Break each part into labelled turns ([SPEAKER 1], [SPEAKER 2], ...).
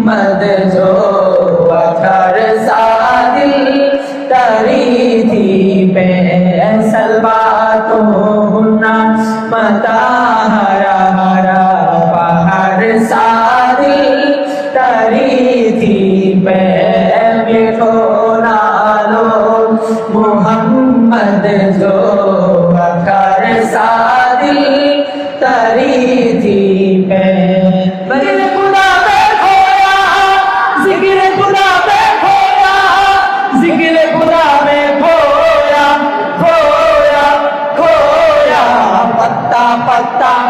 [SPEAKER 1] मोहम्मद जो अथर सादिल तरी थी पैसल बातों ना मता हरा हरा पहाड़ सादिल तरी थी मिठो नालो मोहम्मद जो अथर सादिल तरी थी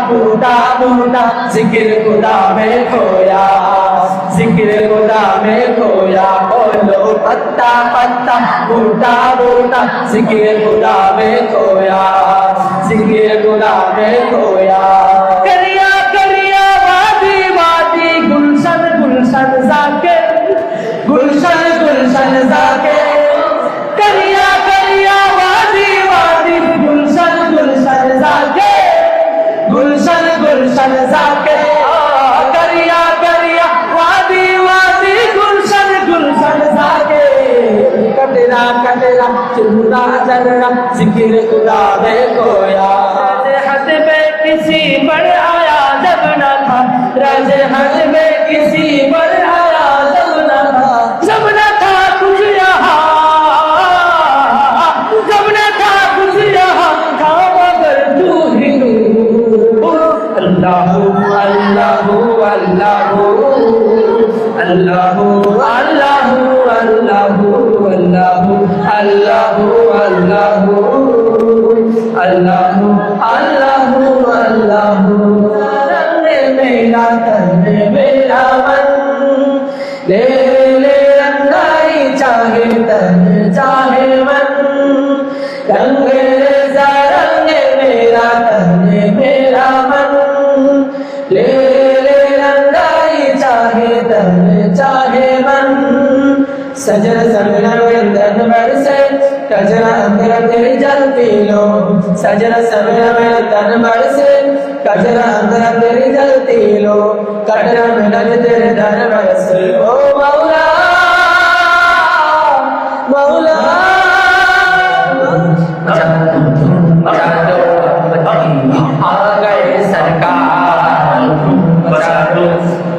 [SPEAKER 1] बूढ़ा बूढ़ा जिक्र खुदा में खोया, जिक्र खुदा में खोया। बोलो पत्ता पत्ता बूढ़ा बूढ़ा जिक्र खुदा में खोया, जिक्र खुदा में खोया। करिया करिया वादी वादी गुलशन गुलशन जाके, गुलशन गुलशन जाके। करिया करिया वादी वादी गुलशन गुलशन जाके, गुलशन गुलशन जाके। करिया करिया वादी वादी गुलशन गुलशन जाके। कटरा कटरा चुरा जरा जिक्र खुदा में खोया। हद में किसी पर आया जब न था, राज हद में किसी पर आया जब न था, जब न था कुछ यहाँ, जब न था कुछ यहाँ था मगर तू ही तू। अल्लाहु अल्लाहु अल्लाहु अल्लाहु अल्लाहु अल्लाहु अल्लाहु अल्लाहु अल्लाहु अल्लाहु अल्लाहु अल्लाहु। मेरा तन मेरा मन ले ले रंगाई चाहे तन चाहे मन, रंगे जा रंगे मेरा तन मेरा मन ले ले रंगाई चाहे तन चाहे मन। सजन सजन तन बरसे कजरा अंदर तेरी जलती लो, सजन सजन तन बरसे कजरा अंदर तेरी जलती लो। कटरा में लग तेरे धन बरस ओ मौला मौला। आ गए सरकार बचा दो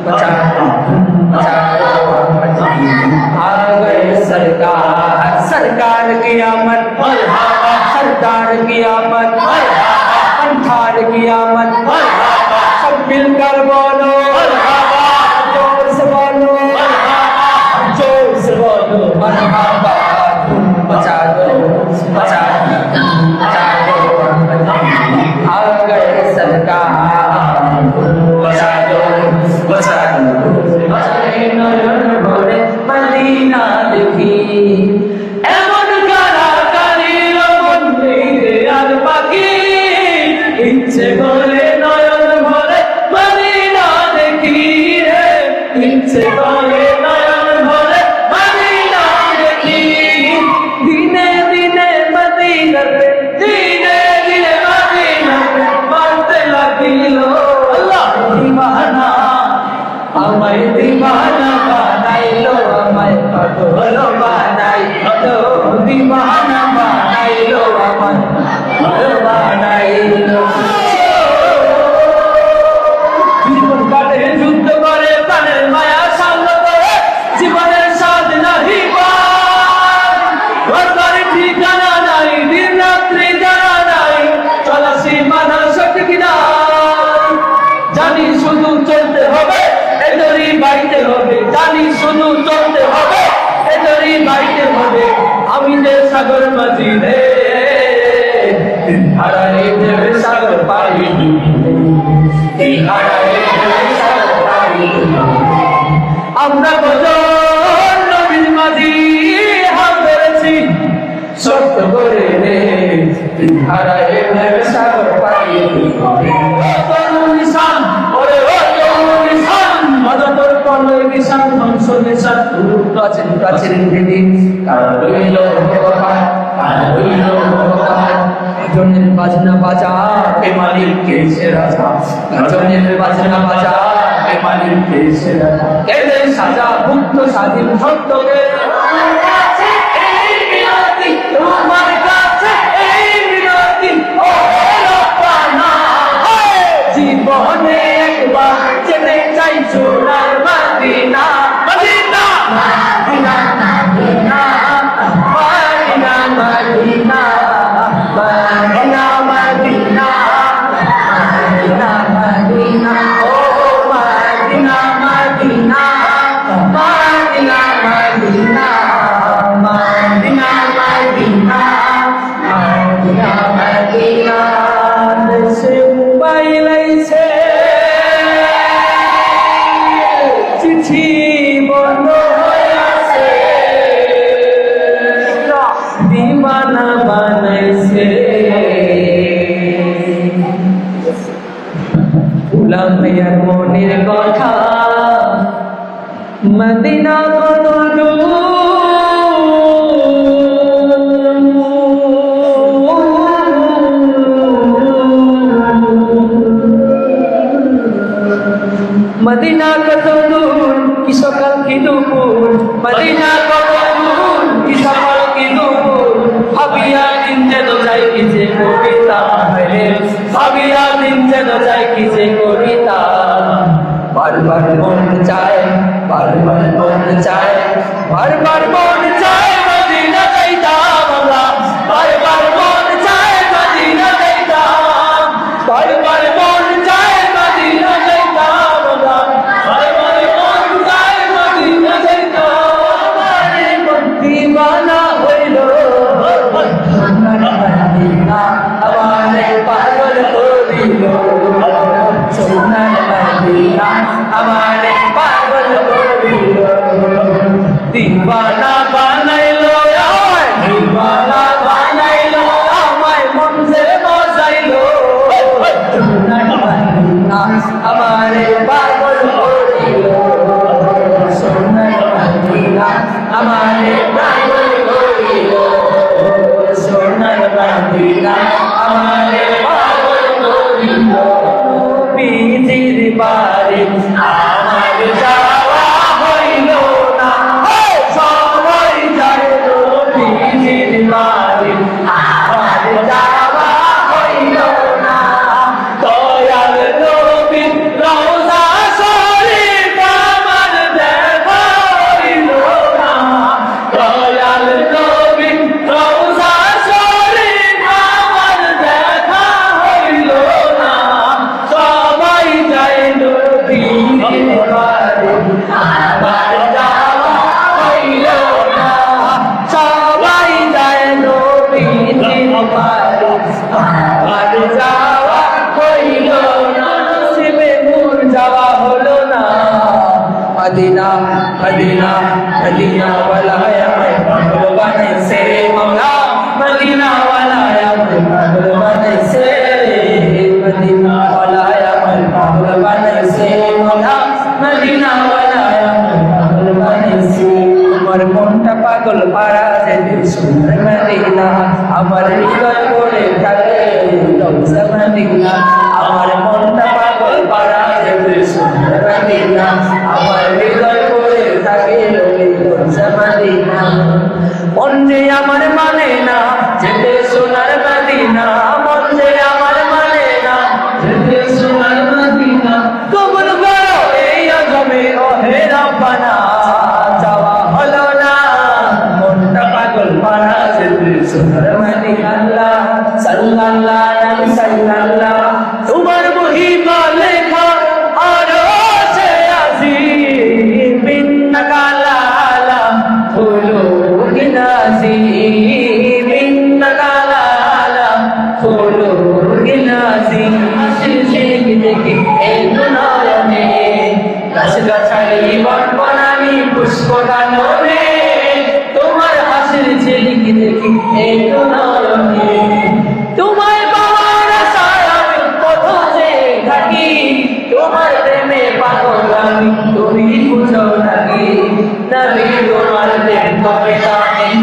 [SPEAKER 1] बचा दो बचा दो। आ गए सरकार, सरकार की आमद, सरकार की आमद, अंठार की आमद। सब मिलकर बोलो जोर से बोलो, जोर से बोलो मरहबा। बचा दो बचा दो बचा दो। आ गए सरकार बचा दो बचा दो। भोरे मदीना देखी एमन काराकारी রমন নেই আর বাকি। ইচ্ছে করে নয়ন ভরে মদিনা দেখি রে, ইচ্ছে করে নয়ন ভরে মদিনা দেখি। দিনে দিনে মদিনাতে, দিনে দিনে মদিনাতে বাড়তে লাগিল আল্লাহ দিওয়ানা। আমায় দিওয়ানা বানাইলো, আমায় পাগল বানাইলো, দিওয়ানা বানাইলো, আমায় পাগল বানাইলো। জীবন কাটে যুদ্ধ করে প্রাণের মায়া সাঙ্গ করে, জীবনের স্বাদ নাহি পাই, ঠিকানা নাই দিন রাত্রি জানা নাই, চলা সীমানা সঠিক নাই। জানি শুধু চলতে হবে এদরি বাইতে হবে, জানি শুধু চলতে হবে এদরি বাইতে হবে। আমি যে সাগর মাঝি রে হারাই দেবে সাগর পাড়ি, হারাই দেবে সাগর পাড়ি। আমরা বজন নবীর মাঝি হাত ধরেছি সত্য করে রে, হারাই দেবে সাগর পাড়ি। নিশান ওরে ও নিশান মদতর পলয় নিশান ধ্বংস নিশান প্রাচীন প্রাচীন ভেদি কারা রইল ভগবান, কারা রইল ভগবান। গাজনের বাজনা বাজা কে মালিক কে সে রাজা, গাজনের বাজনা বাজা এমানের দেশে এদের সাজা মুক্ত স্বাধীন সত্যকে তোমার কাছে এই মিনতি ও রব্বানা জীবনে একবার যেতে চাই সোনার Medina Medina Medina Medina Medina Medina Medina Medina Medina Medina ও Medina Medina Medina Medina Medina Medina Medina Medina দেশে মোবাইলাইছে চিঠি বন্ধ হয়ে আছে দিবানা বানাইছে গোলাম মিয়ার মনের কথা মদিনা কত দূর মদিনা কত দূর কি সকাল কি দুপুর মদিনা কত দূর কি সকাল কি দুপুর ভাবিয়া দিন যেন যাই কি যে কবিতা ভাবিয়া দিন যেন যাই কি যে কবিতা বারবার মন চায় বারবার মন চায় বারবার মন চায় মদিনা যাইতাম আমরা বারবার মন চায় মদিনা যাইতাম বারবার মন চায় মদিনা যাইতাম আমরা বারবার মন চায় মদিনা যাইতাম আমারে দিওয়ানা হইল মদিনা আমারে পাগল করিল সোনার মদিনা আমারে পাগল করিল দিওয়ানা বানাইলো দিওয়ানা বানাইলো আমায় মন যে বসাইলো সোনার মদিনা আমারে পাগল করিল সোনার মদিনা আমারে পাগল করিল সোনার মদিনা আমারে পাগল করিল পীর বাড়ি আমার যাওয়া হইল না সবাই যায় পীর বাড়ি আমার যাওয়া হইল না দয়াল নবীর রওজা শরীফ আমার দেখা হইল না দয়াল নবীর রওজা শরীফ আমার দেখা হইল না সবাই যায় নবীর বাড়ি আমার যাওয়া হইল না সবাই যায় নবীর বাড়ি আমার যাওয়া হইল না নসিবে মোর যাওয়া হলো না মদিনা মদিনা মদিনা ওয়ালায় আমায় পাগল বানাইছে মাওলা মদিনা ওয়ালায় আমায় পাগল বানাইছে মদিনা ওয়ালায় আমায় পাগল বানাইছে মাওলা মদিনা ওয়ালায় আমায় পাগল বানাইছে আমার মনটা পাগল পাড়া যেতে সোনার মদিনা আমার হৃদয় পড়ে থাকে রওজা মদিনা আমার মনটা পাগল পাড়া যেতে সোনার মদিনা আমার হৃদয় পড়ে থাকে রওজা মদিনা মন যে আমার মানে না যেতে সোনার মদিনা মন যে আমার মানে না যেতে সোনার মদিনা কবুল করো এই আজমে ও হে রব্বানা যাওয়া হলো না মনটা পাগল পাড়া যেতে সোনার মদিনা আল্লাহ সাল্লাল্লাহু আলাইহি সাল্লাল্লাহ তোমার মহিমা লেখা আরশে আজিম ইন্নাকা লালা ফুলু গিনাজিম ইন্নাকা লালা ফুলু গিনাজিম আশিসে দেখি এই দুনিয়াতে গাছ গাছালি বনবনানি পুষ্প কাননে তোমার হাসির ঝিলিক দেখি এই দুনিয়াতে তোমায় পাওয়ার আশায় আমি কোথাও যে থাকি তোমার প্রেমে পাগল আমি তুমি বুঝো নাকি নবী তোমার প্রেম কবিতা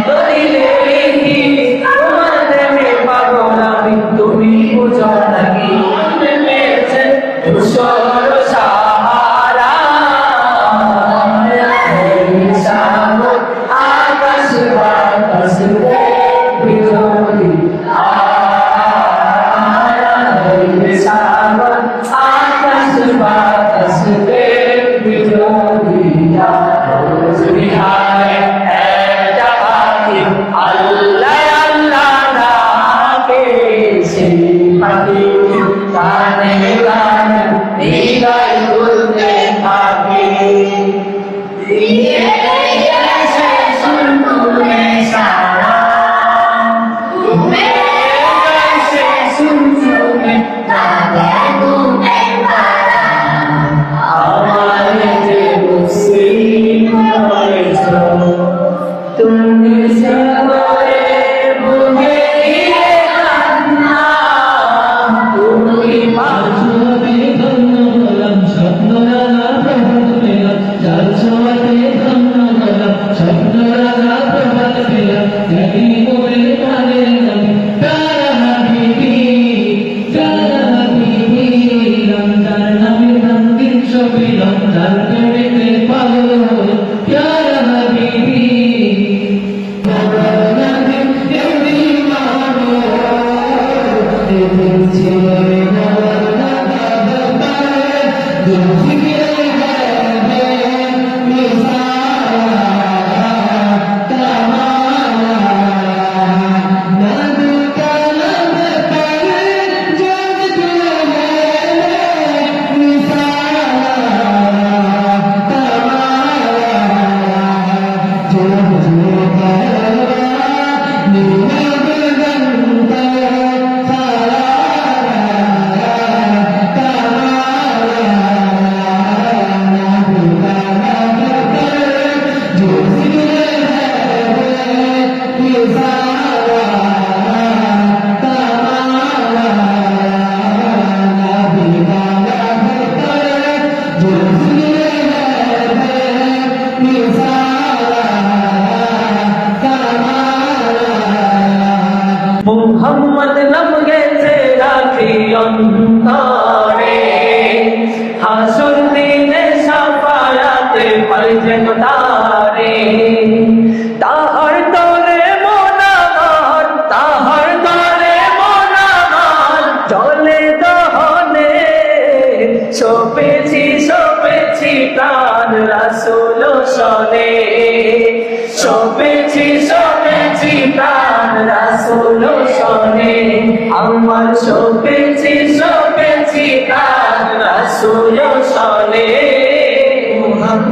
[SPEAKER 1] তো দিলে লিখি তোমার প্রেমে পাগল আমি তুমি বুঝো নাকি প্রেমেছে ধূসর সাহারা যেন তারে তাহার তরে মন আমার তাহার তরে মন আমার চলে দহনে সপেছি প্রাণ রাসূল শোনে সপেছি প্রাণ রাসূল শোনে আমার সপেছি প্রাণ রাসূল শোনে